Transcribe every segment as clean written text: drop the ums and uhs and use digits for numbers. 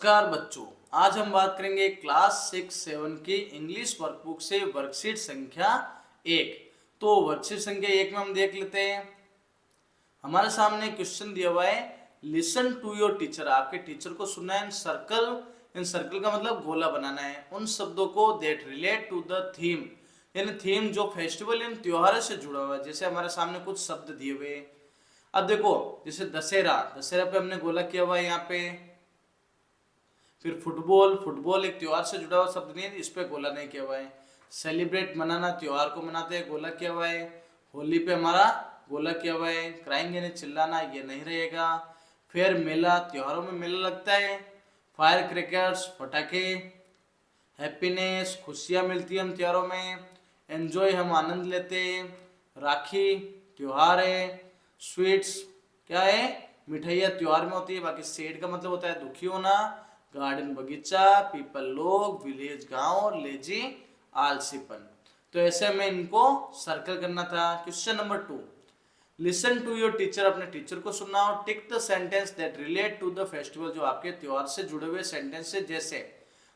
नमस्कार बच्चों। आज हम बात करेंगे क्लास 6-7 की इंग्लिश वर्कबुक से वर्कशीट संख्या 1। तो वर्कशीट संख्या 1 में हम देख लेते हैं। हमारे सामने क्वेश्चन दिया हुआ है, लिसन टू योर टीचर। आपके टीचर को सुनना है। इन सर्कल का मतलब गोला बनाना है। उन शब्दों को that relate to the theme, यानी थीम जो फेस्टिवल इन त्योहारों से जुड़ा हुआ है। जैसे हमारे सामने कुछ शब्द दिए हुए। अब देखो, जैसे दशहरा, दशहरा पे हमने गोला किया हुआ है यहाँ पे। फिर फुटबॉल, फुटबॉल एक त्योहार से जुड़ा हुआ शब्द नहीं है, इस पे गोला नहीं किया हुआ है। सेलिब्रेट, मनाना, त्योहार को मनाते हैं, गोला किया हुआ है। होली पे हमारा गोला किया हुआ है। क्राइंग यानी चिल्लाना, ये नहीं रहेगा। फिर मेला, त्योहारों में मेला लगता है। फायर क्रैकर्स, पटाखे। हैप्पीनेस, खुशियाँ मिलती है हम त्योहारों में। एंजॉय, हम आनंद लेते हैं। राखी त्योहार है। स्वीट्स क्या है, मिठाइयाँ त्योहार में होती है। बाकी सेड का मतलब होता है दुखी होना। गार्डन बगीचा, पीपल लोग, विलेज गांव, लेजी आलसीपन। तो ऐसे में इनको सर्कल करना था। Question number 2, listen to your teacher. अपने टीचर को सुनना और tick the sentence that relate to the festival, जो आपके त्योहार से जुड़े हुए सेंटेंस है। जैसे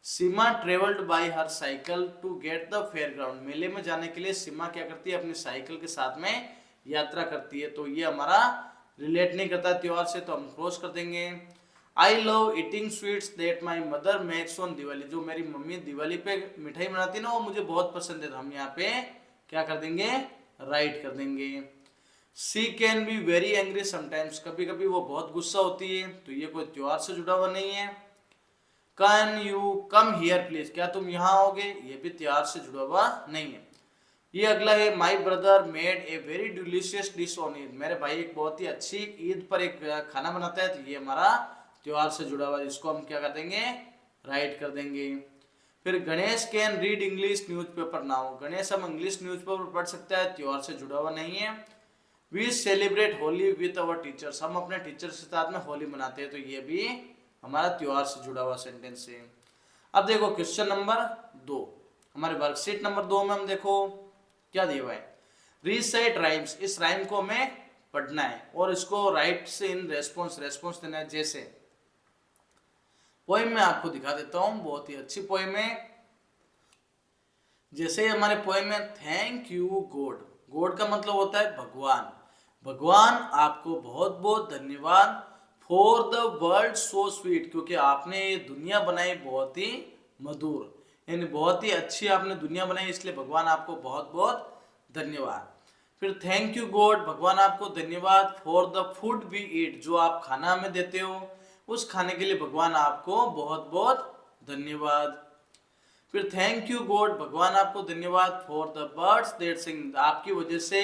Seema travelled by her cycle to get the fair ground. मेले में जाने के लिए सीमा क्या करती है, अपनी साइकिल के साथ में यात्रा करती है। तो ये हमारा रिलेट नहीं करता त्योहार से, तो हम क्लोज कर देंगे। I love eating sweets that my mother makes on Diwali. जो मेरी मम्मी दिवाली पे मिठाई बनाती है ना, वो मुझे बहुत पसंद है। तो हम यहाँ पे क्या कर देंगे, राइट कर देंगे। She can be very angry sometimes. कभी कभी वो बहुत गुस्सा होती है। तो ये कोई त्योहार से जुड़ा हुआ नहीं है। Can you come here please, क्या तुम यहाँ आओगे, ये भी त्योहार से जुड़ा हुआ नहीं है। ये अगला है, my brother made a very delicious dish on Eid. मेरे भाई एक बहुत ही अच्छी ईद पर एक खाना बनाता है। तो ये हमारा त्योहार से जुड़ा हुआ है, इसको हम क्या कर देंगे, राइट कर देंगे। फिर Ganesh can read English newspaper now. Ganesh हम इंग्लिश न्यूज़पेपर पढ़ सकता है, त्योहार से जुड़ा हुआ नहीं है। We celebrate Holi with our teachers. हम अपने टीचर्स के साथ में होली मनाते हैं। तो ये भी हमारा त्योहार से जुड़ा हुआ सेंटेंस है। अब देखो क्वेश्चन नंबर 2, हमारे वर्कशीट नंबर 2 में हम देखो क्या दिया हुआ है, रीसाइट राइम्स। इस राइम को हमें पढ़ना है और इसको राइट से इन रेस्पॉन्स देना है। जैसे पोएम में आपको दिखा देता हूं, बहुत ही अच्छी पोएम है। जैसे हमारे पोएम में थैंक यू गॉड। गॉड का मतलब होता है भगवान। भगवान आपको बहुत बहुत धन्यवाद। For the world so sweet, क्योंकि आपने ये दुनिया बनाई बहुत ही मधुर, यानी बहुत ही अच्छी आपने दुनिया बनाई, इसलिए भगवान आपको बहुत बहुत धन्यवाद। फिर थैंक यू गॉड, भगवान आपको धन्यवाद। For the food we eat, जो आप खाना हमें देते हो, उस खाने के लिए भगवान आपको बहुत बहुत धन्यवाद। फिर थैंक यू गॉड, भगवान आपको धन्यवाद। फॉर द बर्ड्स दैट सिंग, आपकी वजह से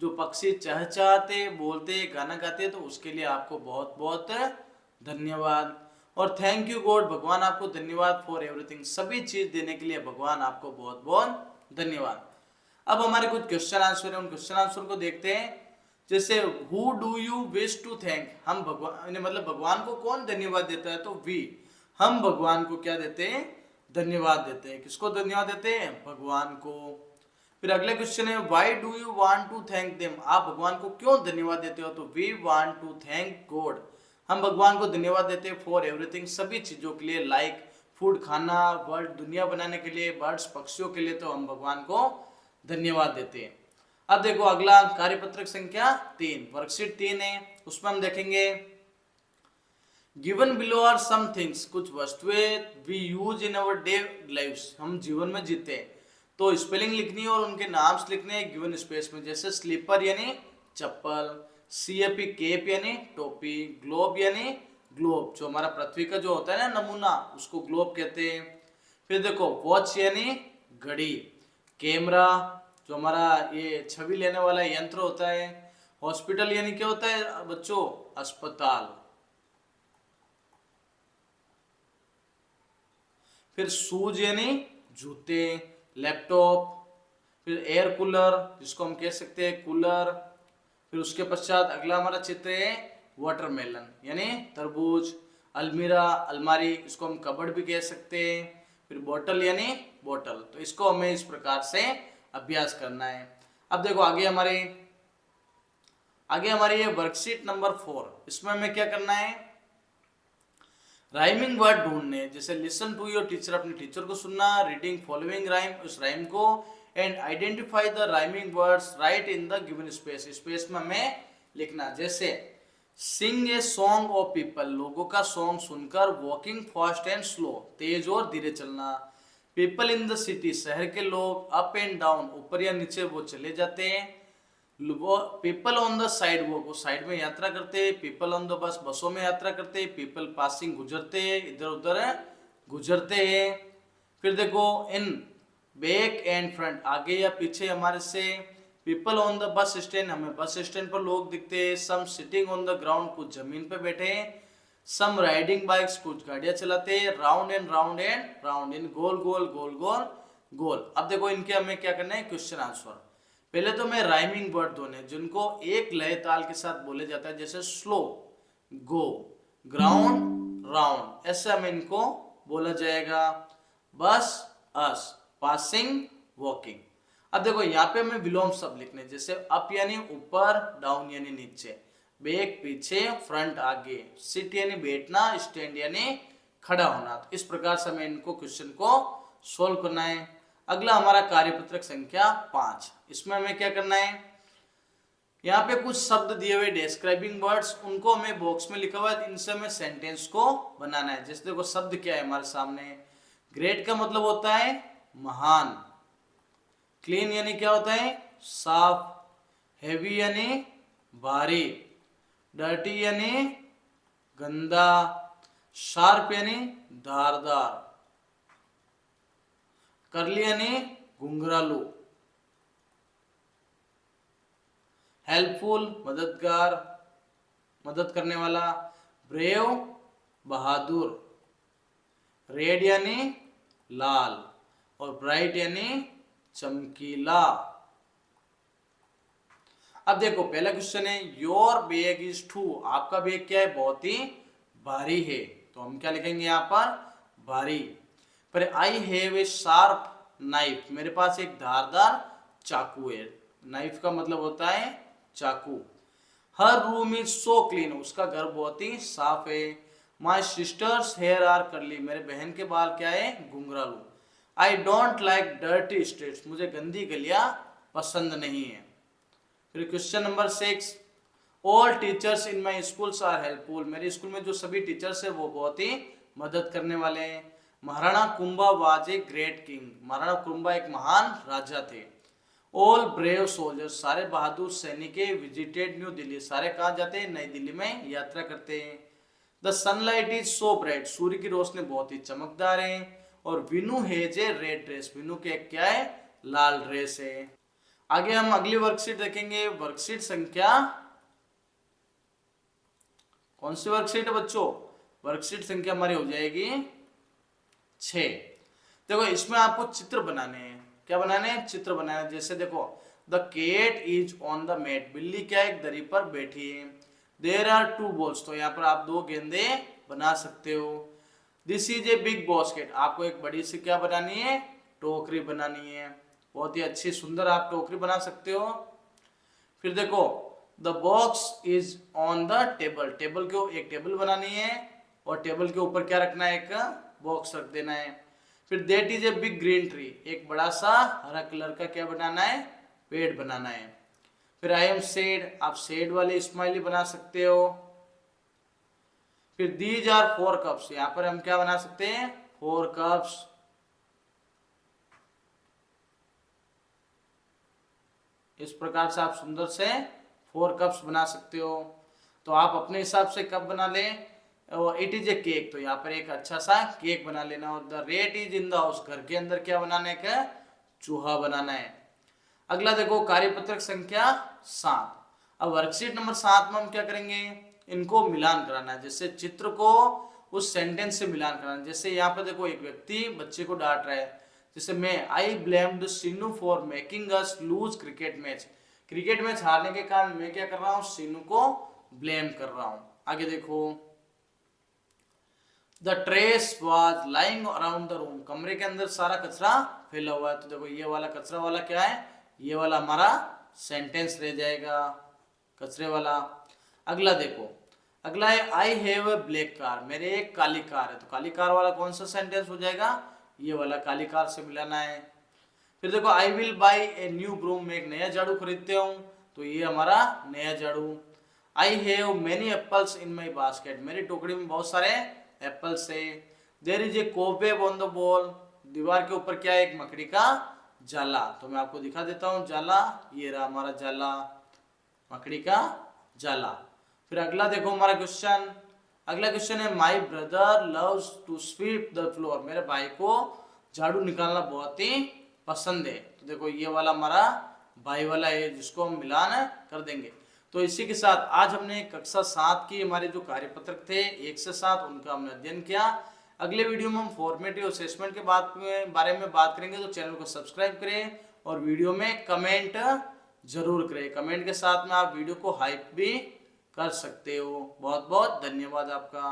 जो पक्षी चहचहाते, बोलते, गाना गाते, तो उसके लिए आपको बहुत बहुत धन्यवाद। और थैंक यू गॉड, भगवान आपको धन्यवाद। फॉर एवरीथिंग, सभी चीज देने के लिए भगवान आपको बहुत बहुत धन्यवाद। अब हमारे कुछ क्वेश्चन आंसर है, उन क्वेश्चन आंसर को देखते हैं। जैसे who do you wish to thank, हम भगवान, मतलब भगवान को कौन धन्यवाद देता है, तो वी, हम भगवान को क्या देते हैं, धन्यवाद देते हैं। किसको धन्यवाद देते हैं, भगवान को। फिर अगला क्वेश्चन है, why do you want to thank them, आप भगवान को क्यों धन्यवाद देते हो, तो we want to thank God, हम भगवान को धन्यवाद देते हैं। फॉर एवरीथिंग, सभी चीजों के लिए, लाइक फूड खाना, वर्ल्ड दुनिया बनाने के लिए, बर्ड्स पक्षियों के लिए, तो हम भगवान को धन्यवाद देते हैं। अब देखो अगला कार्यपत्रक संख्या 3, वर्कशीट 3 है, उसमें हम देखेंगे given below are some things, कुछ वस्तुएं we use in our day lives, हम जीवन में जीते हैं। तो स्पेलिंग लिखनी है और उनके नाम्स लिखने हैं गिवन स्पेस में। जैसे स्लीपर यानी चप्पल, सीएपी केप यानी टोपी, ग्लोब यानी ग्लोब, जो हमारा पृथ्वी का जो होता है ना नमूना, उसको ग्लोब कहते हैं। फिर देखो वॉच यानी घड़ी, कैमरा जो हमारा ये छवि लेने वाला यंत्र होता है। हॉस्पिटल यानी क्या होता है बच्चों, अस्पताल। फिर शूज यानी जूते, लैपटॉप। फिर एयर कूलर, जिसको हम कह सकते हैं कूलर। फिर उसके पश्चात अगला हमारा चित्र है वाटरमेलन यानी तरबूज। अलमीरा, अलमारी, इसको हम कबर्ड भी कह सकते हैं। फिर बोतल यानी बोतल। तो इसको हमें इस प्रकार से अभ्यास करना है। अब देखो आगे हमारी ये वर्कशीट नंबर 4, इसमें हमें क्या करना है, राइमिंग वर्ड ढूंढने, जैसे लिसन टू योर टीचर, अपने टीचर को सुनना, रीडिंग फॉलोइंग राइम, उस राइम को, and identify the rhyming words, right in the given space, space में हमें लिखना। जैसे सिंग ए सॉन्ग ऑफ पीपल, लोगों का सॉन्ग सुनकर, वॉकिंग फास्ट एंड स्लो, तेज और धीरे चलना, पीपल इन द सिटी, शहर के लोग, अप एंड डाउन, ऊपर या नीचे वो चले जाते हैं, पीपल ऑन द साइड वो साइड में यात्रा करते हैं, पीपल ऑन द बस, बसों में यात्रा करते हैं, पीपल पासिंग गुजरते हैं, इधर उधर गुजरते हैं। फिर देखो इन बैक एंड फ्रंट, आगे या पीछे हमारे से, people on the bus stand, हमें बस स्टैंड पर लोग दिखते हैं, सम सिटिंग ऑन द ग्राउंड, कुछ जमीन पे बैठे हैं, सम राइडिंग बाइक्स, कुछ गाड़ियां चलाते हैं, round and round and round, इन गोल गोल गोल गोल गोल। अब देखो इनके हमें क्या करना है, क्वेश्चन आंसर। पहले तो मैं राइमिंग वर्ड दोने जिनको एक लय ताल के साथ बोले जाता है, जैसे स्लो, गो, ग्राउंड, राउंड, ऐसे हमें इनको बोला जाएगा। बस, अस, पासिंग, वॉकिंग। अब देखो यहाँ पे हमें विलोम शब्द लिखने, जैसे अप यानी ऊपर, डाउन यानी नीचे, बैक पीछे, फ्रंट आगे, सिट यानी बैठना, स्टैंड यानी खड़ा होना। तो इस प्रकार से हमें इनको क्वेश्चन को सोल्व करना है। अगला हमारा कार्यपत्रक संख्या 5, इसमें हमें क्या करना है, यहाँ पे कुछ शब्द दिए हुए डिस्क्राइबिंग वर्ड्स, उनको हमें बॉक्स में लिखा हुआ है, इनसे हमें सेंटेंस को बनाना है। जैसे देखो शब्द क्या है हमारे सामने, ग्रेट का मतलब होता है महान, क्लीन यानी क्या होता है साफ, हेवी यानी भारी, डर्टी यानी गंदा, शार्प यानी धारदार, करली यानी घुंघरालू, हेल्पफुल मददगार, मदद करने वाला, ब्रेव बहादुर, रेड यानी लाल, और ब्राइट यानी चमकीला। अब देखो पहला क्वेश्चन है, योर बैग इज टू, आपका बैग क्या है, बहुत ही भारी है, तो हम क्या लिखेंगे यहाँ पर, भारी। पर I have a sharp knife, मेरे पास एक धारदार चाकू है, नाइफ का मतलब होता है चाकू। Her room is so clean, उसका घर बहुत ही साफ है। My sisters hair are curly, मेरे बहन के बाल क्या है घुंघरालू। I don't like dirty streets, मुझे गंदी गलियां पसंद नहीं है। फिर question number 6, all teachers in my schools are helpful, मेरे स्कूल में जो सभी टीचर्स है वो बहुत ही मदद करने वाले हैं। Maharana Kumbha was a great king, Maharana Kumbha एक महान राजा थे। ऑल ब्रेव सोल्जर्स, सारे बहादुर सैनिक विजिटेड न्यू दिल्ली, सारे कहाँ जाते हैं, नई दिल्ली में यात्रा करते हैं। The sunlight is so bright, सूर्य की रोशनी बहुत ही चमकदार है। और Vinu has a red dress, Vinu के क्या है लाल ड्रेस है। आगे हम अगली वर्कशीट देखेंगे, वर्कशीट संख्या, कौन सी वर्कशीट है बच्चों, वर्कशीट संख्या हमारी हो जाएगी 6। देखो इसमें आपको चित्र बनाने हैं, क्या बनाने हैं, चित्र बनाने हैं। जैसे देखो the cat is on the mat, बिल्ली क्या एक दरी पर बैठी है। देयर आर 2 बॉल्स, तो यहाँ पर आप 2 गेंदे बना सकते हो। This is a big basket, आपको एक बड़ी सी क्या बनानी है, टोकरी बनानी है। बहुत ही अच्छी सुंदर आप टोकरी बना सकते हो। फिर देखो the box is on the table, table को एक टेबल बनानी है और टेबल के ऊपर क्या रखना है, एक बॉक्स रख देना है। फिर that is a big green tree, एक बड़ा सा हरा कलर का क्या बनाना है, पेड़ बनाना है। फिर आई एम सैड, आप सैड वाले स्माइली बना सकते हो। फिर दीज आर 4 कप्स, यहाँ पर हम क्या बना सकते हैं 4 कप्स। इस प्रकार से आप सुंदर से 4 कप्स बना सकते हो। तो आप अपने हिसाब से कप बना लें। और इट इज ए केक, तो यहाँ पर एक अच्छा सा केक बना लेना। और the rate is in the house, घर के अंदर क्या बनाना है, क्या चूहा बनाना है। अगला देखो कार्यपत्रक संख्या 7। अब वर्कशीट नंबर 7 में हम क्या करेंगे, इनको मिलान कराना है। जैसे चित्र को उस सेंटेंस से मिलान कराना है। जैसे यहाँ पर देखो एक व्यक्ति बच्चे को डांट रहा है, जैसे मैं I blamed Seenu for making us lose cricket match, cricket match हारने के कारण मैं क्या कर रहा हूँ, सीनू को ब्लेम कर रहा हूँ। आगे देखो the trace was lying around the room, कमरे के अंदर सारा कचरा फैला हुआ है। तो देखो ये वाला कचरा वाला क्या है, ये वाला हमारा सेंटेंस रह जाएगा कचरे वाला। अगला देखो अगला है I have a black car, मेरे एक काली कार है। तो काली कार वाला कौन सा सेंटेंस हो जाएगा, ये वाला, काली कार से मिलाना है। फिर देखो I will buy a new broom, मैं एक नया झाड़ू खरीदते हूँ, तो ये हमारा नया झाड़ू। I have many apples in my basket, मेरी टोकरी में बहुत सारे एप्पल्स है। There is a cobweb on the wall, दीवार के ऊपर क्या है, एक मकड़ी का जाला। तो मैं आपको दिखा देता हूँ जाला, ये रहा हमारा जाला, मकड़ी का जाला। फिर अगला देखो हमारा क्वेश्चन, अगला क्वेश्चन है my brother loves to sweep the floor, मेरे भाई को झाड़ू निकालना बहुत ही पसंद है। तो देखो ये वाला हमारा भाई वाला है, जिसको हम मिलान कर देंगे। तो इसी के साथ आज हमने कक्षा 7 की हमारे जो कार्यपत्रक थे 1 से 7 उनका हमने अध्ययन किया। अगले वीडियो में हम फॉर्मेटिव असेसमेंट के बारे में बात करेंगे। तो चैनल को सब्सक्राइब करें और वीडियो में कमेंट जरूर करें। कमेंट के साथ में आप वीडियो को हाइप भी कर सकते हो। बहुत बहुत धन्यवाद आपका।